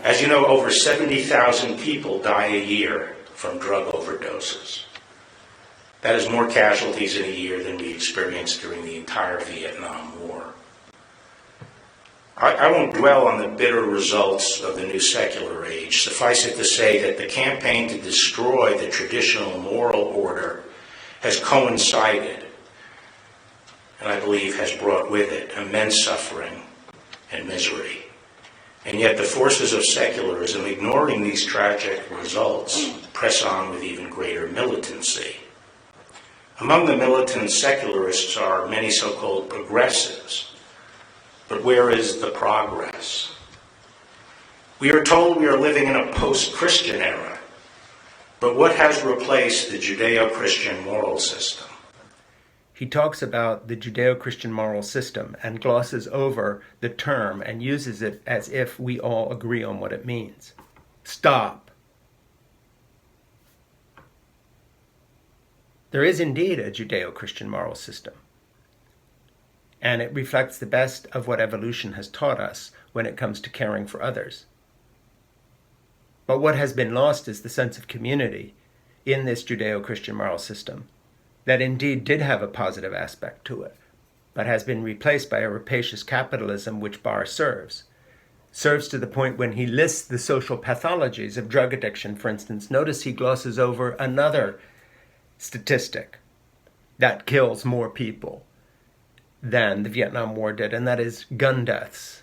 As you know, over 70,000 people die a year from drug overdoses. That is more casualties in a year than we experienced during the entire Vietnam War. I won't dwell on the bitter results of the new secular age. Suffice it to say that the campaign to destroy the traditional moral order has coincided, and I believe has brought with it immense suffering and misery. And yet the forces of secularism, ignoring these tragic results, press on with even greater militancy. Among the militant secularists are many so-called progressives. But where is the progress? We are told we are living in a post-Christian era. But what has replaced the Judeo-Christian moral system? He talks about the Judeo-Christian moral system and glosses over the term and uses it as if we all agree on what it means. Stop. There is indeed a Judeo-Christian moral system, and it reflects the best of what evolution has taught us when it comes to caring for others. But what has been lost is the sense of community in this Judeo-Christian moral system that indeed did have a positive aspect to it, but has been replaced by a rapacious capitalism which Barr serves to the point when he lists the social pathologies of drug addiction, for instance. Notice he glosses over another statistic that kills more people than the Vietnam War did, and that is gun deaths.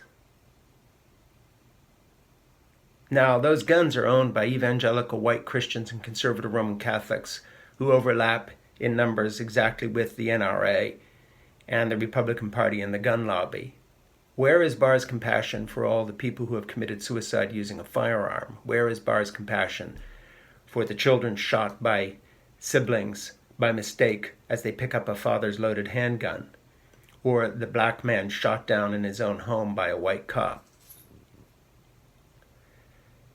Now, those guns are owned by evangelical white Christians and conservative Roman Catholics who overlap in numbers exactly with the NRA and the Republican Party and the gun lobby. Where is Barr's compassion for all the people who have committed suicide using a firearm? Where is Barr's compassion for the children shot by siblings by mistake as they pick up a father's loaded handgun? Or the black man shot down in his own home by a white cop?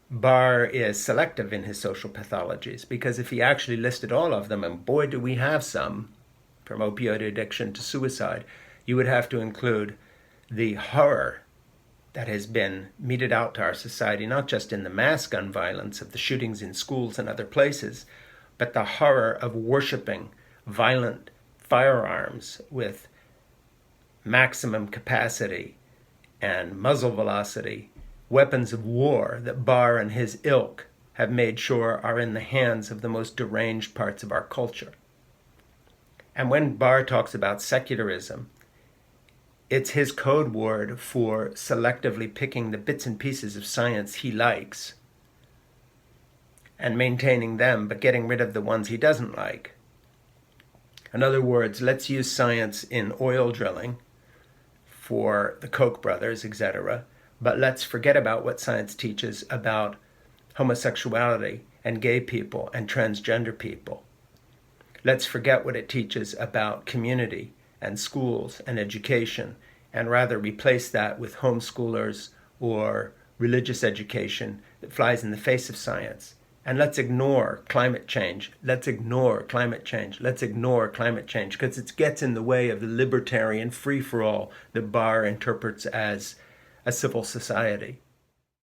Barr is selective in his social pathologies, because if he actually listed all of them, and boy do we have some, from opioid addiction to suicide, you would have to include the horror that has been meted out to our society, not just in the mass gun violence of the shootings in schools and other places, but the horror of worshiping violent firearms with maximum capacity and muzzle velocity, weapons of war that Barr and his ilk have made sure are in the hands of the most deranged parts of our culture. And when Barr talks about secularism, it's his code word for selectively picking the bits and pieces of science he likes and maintaining them, but getting rid of the ones he doesn't like. In other words, let's use science in oil drilling for the Koch brothers, etc., but let's forget about what science teaches about homosexuality and gay people and transgender people. Let's forget what it teaches about community and schools and education, and rather replace that with homeschoolers or religious education that flies in the face of science. And let's ignore climate change. Let's ignore climate change. Let's ignore climate change, because it gets in the way of the libertarian free-for-all that Barr interprets as a civil society.